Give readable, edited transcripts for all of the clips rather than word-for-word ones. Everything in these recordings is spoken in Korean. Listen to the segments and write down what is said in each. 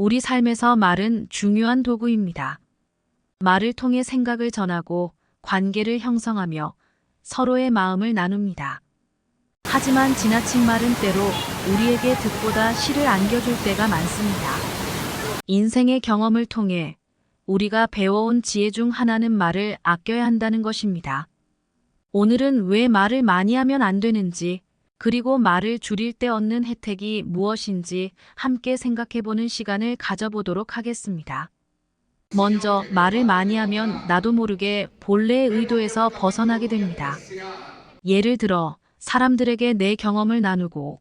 우리 삶에서 말은 중요한 도구입니다. 말을 통해 생각을 전하고 관계를 형성하며 서로의 마음을 나눕니다. 하지만 지나친 말은 때로 우리에게 득보다 실을 안겨줄 때가 많습니다. 인생의 경험을 통해 우리가 배워온 지혜 중 하나는 말을 아껴야 한다는 것입니다. 오늘은 왜 말을 많이 하면 안 되는지, 그리고 말을 줄일 때 얻는 혜택이 무엇인지 함께 생각해보는 시간을 가져보도록 하겠습니다. 먼저 말을 많이 하면 나도 모르게 본래의 의도에서 벗어나게 됩니다. 예를 들어 사람들에게 내 경험을 나누고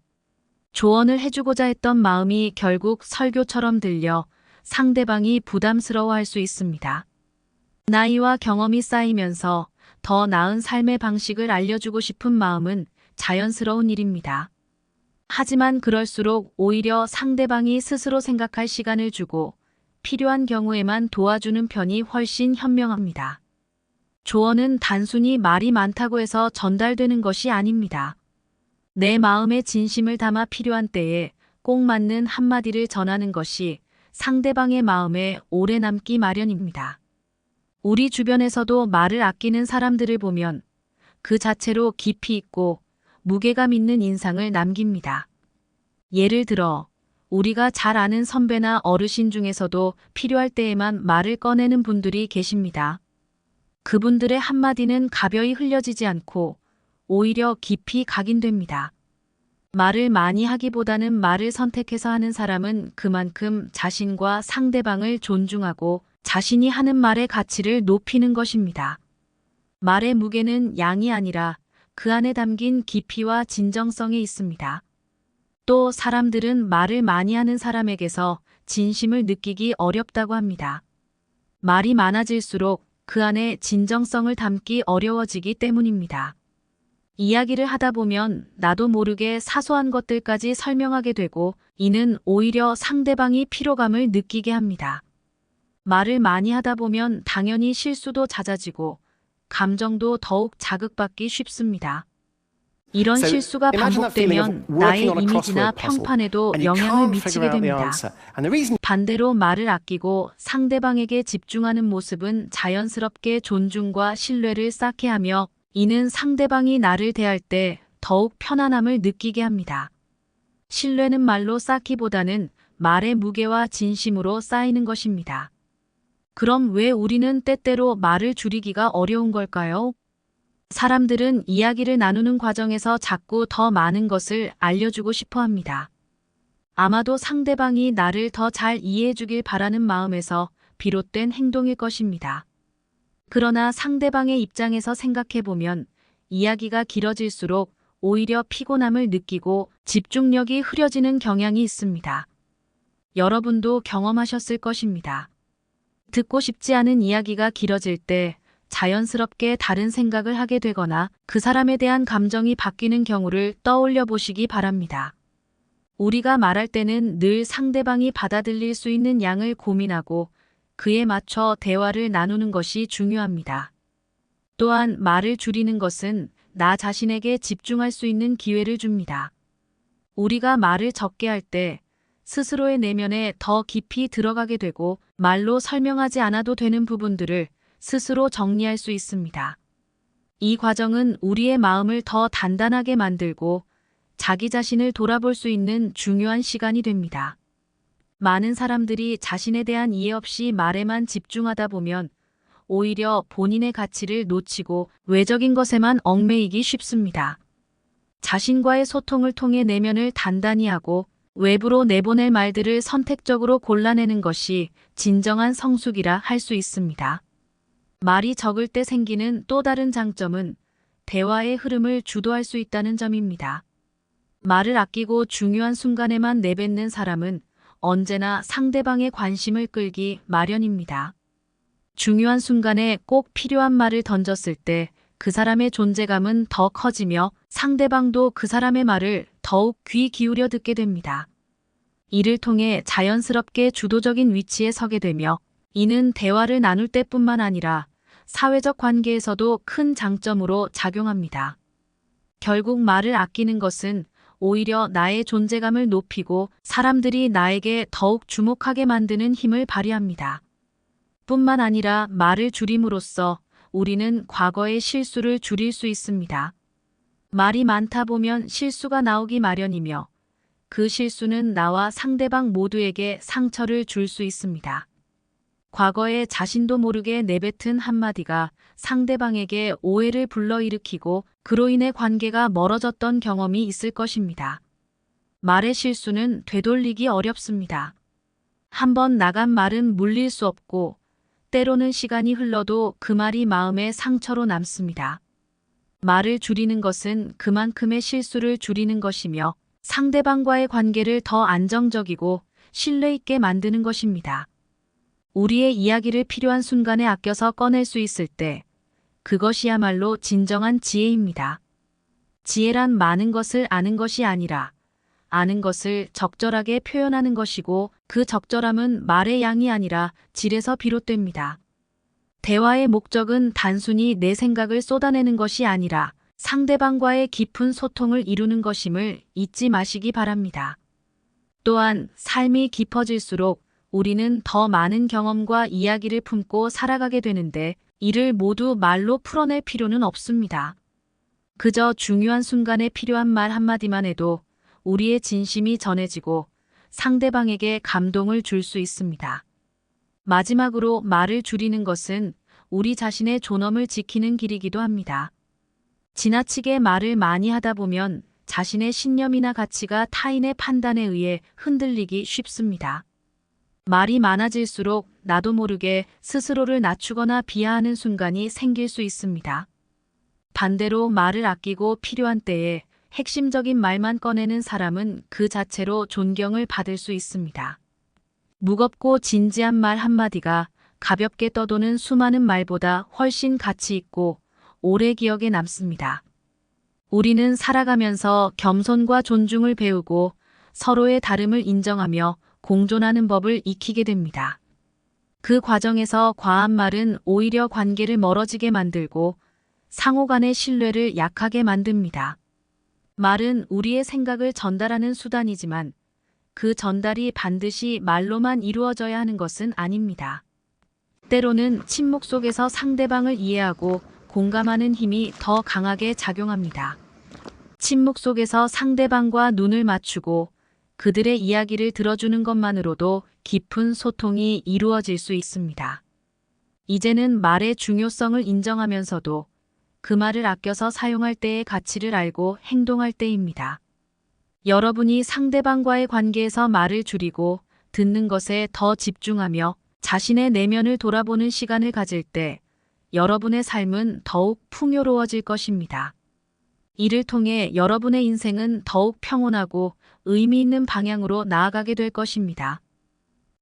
조언을 해주고자 했던 마음이 결국 설교처럼 들려 상대방이 부담스러워할 수 있습니다. 나이와 경험이 쌓이면서 더 나은 삶의 방식을 알려주고 싶은 마음은 자연스러운 일입니다. 하지만 그럴수록 오히려 상대방이 스스로 생각할 시간을 주고 필요한 경우에만 도와주는 편이 훨씬 현명합니다. 조언은 단순히 말이 많다고 해서 전달되는 것이 아닙니다. 내 마음의 진심을 담아 필요한 때에 꼭 맞는 한마디를 전하는 것이 상대방의 마음에 오래 남기 마련입니다. 우리 주변에서도 말을 아끼는 사람들을 보면 그 자체로 깊이 있고 무게감 있는 인상을 남깁니다. 예를 들어 우리가 잘 아는 선배나 어르신 중에서도 필요할 때에만 말을 꺼내는 분들이 계십니다. 그분들의 한마디는 가벼이 흘려지지 않고 오히려 깊이 각인됩니다. 말을 많이 하기보다는 말을 선택해서 하는 사람은 그만큼 자신과 상대방을 존중하고 자신이 하는 말의 가치를 높이는 것입니다. 말의 무게는 양이 아니라 그 안에 담긴 깊이와 진정성에 있습니다. 또 사람들은 말을 많이 하는 사람에게서 진심을 느끼기 어렵다고 합니다. 말이 많아질수록 그 안에 진정성을 담기 어려워지기 때문입니다. 이야기를 하다 보면 나도 모르게 사소한 것들까지 설명하게 되고 이는 오히려 상대방이 피로감을 느끼게 합니다. 말을 많이 하다 보면 당연히 실수도 잦아지고 감정도 더욱 자극받기 쉽습니다. 이런 실수가 반복되면 나의 이미지나 평판에도 영향을 미치게 됩니다. 반대로 말을 아끼고 상대방에게 집중하는 모습은 자연스럽게 존중과 신뢰를 쌓게 하며 이는 상대방이 나를 대할 때 더욱 편안함을 느끼게 합니다. 신뢰는 말로 쌓기보다는 말의 무게와 진심으로 쌓이는 것입니다. 그럼 왜 우리는 때때로 말을 줄이기가 어려운 걸까요? 사람들은 이야기를 나누는 과정에서 자꾸 더 많은 것을 알려주고 싶어 합니다. 아마도 상대방이 나를 더 잘 이해해 주길 바라는 마음에서 비롯된 행동일 것입니다. 그러나 상대방의 입장에서 생각해보면 이야기가 길어질수록 오히려 피곤함을 느끼고 집중력이 흐려지는 경향이 있습니다. 여러분도 경험하셨을 것입니다. 듣고 싶지 않은 이야기가 길어질 때 자연스럽게 다른 생각을 하게 되거나 그 사람에 대한 감정이 바뀌는 경우를 떠올려 보시기 바랍니다. 우리가 말할 때는 늘 상대방이 받아들일 수 있는 양을 고민하고 그에 맞춰 대화를 나누는 것이 중요합니다. 또한 말을 줄이는 것은 나 자신에게 집중할 수 있는 기회를 줍니다. 우리가 말을 적게 할 때 스스로의 내면에 더 깊이 들어가게 되고 말로 설명하지 않아도 되는 부분들을 스스로 정리할 수 있습니다. 이 과정은 우리의 마음을 더 단단하게 만들고 자기 자신을 돌아볼 수 있는 중요한 시간이 됩니다. 많은 사람들이 자신에 대한 이해 없이 말에만 집중하다 보면 오히려 본인의 가치를 놓치고 외적인 것에만 얽매이기 쉽습니다. 자신과의 소통을 통해 내면을 단단히 하고 외부로 내보낼 말들을 선택적으로 골라내는 것이 진정한 성숙이라 할 수 있습니다. 말이 적을 때 생기는 또 다른 장점은 대화의 흐름을 주도할 수 있다는 점입니다. 말을 아끼고 중요한 순간에만 내뱉는 사람은 언제나 상대방의 관심을 끌기 마련입니다. 중요한 순간에 꼭 필요한 말을 던졌을 때 그 사람의 존재감은 더 커지며 상대방도 그 사람의 말을 더욱 귀 기울여 듣게 됩니다. 이를 통해 자연스럽게 주도적인 위치에 서게 되며 이는 대화를 나눌 때뿐만 아니라 사회적 관계에서도 큰 장점으로 작용합니다. 결국 말을 아끼는 것은 오히려 나의 존재감을 높이고 사람들이 나에게 더욱 주목하게 만드는 힘을 발휘합니다. 뿐만 아니라 말을 줄임으로써 우리는 과거의 실수를 줄일 수 있습니다. 말이 많다 보면 실수가 나오기 마련이며 그 실수는 나와 상대방 모두에게 상처를 줄 수 있습니다. 과거에 자신도 모르게 내뱉은 한마디가 상대방에게 오해를 불러일으키고 그로 인해 관계가 멀어졌던 경험이 있을 것입니다. 말의 실수는 되돌리기 어렵습니다. 한번 나간 말은 물릴 수 없고 때로는 시간이 흘러도 그 말이 마음의 상처로 남습니다. 말을 줄이는 것은 그만큼의 실수를 줄이는 것이며 상대방과의 관계를 더 안정적이고 신뢰 있게 만드는 것입니다. 우리의 이야기를 필요한 순간에 아껴서 꺼낼 수 있을 때 그것이야말로 진정한 지혜입니다. 지혜란 많은 것을 아는 것이 아니라 아는 것을 적절하게 표현하는 것이고 그 적절함은 말의 양이 아니라 질에서 비롯됩니다. 대화의 목적은 단순히 내 생각을 쏟아내는 것이 아니라 상대방과의 깊은 소통을 이루는 것임을 잊지 마시기 바랍니다. 또한 삶이 깊어질수록 우리는 더 많은 경험과 이야기를 품고 살아가게 되는데 이를 모두 말로 풀어낼 필요는 없습니다. 그저 중요한 순간에 필요한 말 한마디만 해도 우리의 진심이 전해지고 상대방에게 감동을 줄 수 있습니다. 마지막으로 말을 줄이는 것은 우리 자신의 존엄을 지키는 길이기도 합니다. 지나치게 말을 많이 하다 보면 자신의 신념이나 가치가 타인의 판단에 의해 흔들리기 쉽습니다. 말이 많아질수록 나도 모르게 스스로를 낮추거나 비하하는 순간이 생길 수 있습니다. 반대로 말을 아끼고 필요한 때에 핵심적인 말만 꺼내는 사람은 그 자체로 존경을 받을 수 있습니다. 무겁고 진지한 말 한마디가 가볍게 떠도는 수많은 말보다 훨씬 가치 있고 오래 기억에 남습니다. 우리는 살아가면서 겸손과 존중을 배우고 서로의 다름을 인정하며 공존하는 법을 익히게 됩니다. 그 과정에서 과한 말은 오히려 관계를 멀어지게 만들고 상호 간의 신뢰를 약하게 만듭니다. 말은 우리의 생각을 전달하는 수단이지만 그 전달이 반드시 말로만 이루어져야 하는 것은 아닙니다. 때로는 침묵 속에서 상대방을 이해하고 공감하는 힘이 더 강하게 작용합니다. 침묵 속에서 상대방과 눈을 맞추고 그들의 이야기를 들어주는 것만으로도 깊은 소통이 이루어질 수 있습니다. 이제는 말의 중요성을 인정하면서도 그 말을 아껴서 사용할 때의 가치를 알고 행동할 때입니다. 여러분이 상대방과의 관계에서 말을 줄이고 듣는 것에 더 집중하며 자신의 내면을 돌아보는 시간을 가질 때 여러분의 삶은 더욱 풍요로워질 것입니다. 이를 통해 여러분의 인생은 더욱 평온하고 의미 있는 방향으로 나아가게 될 것입니다.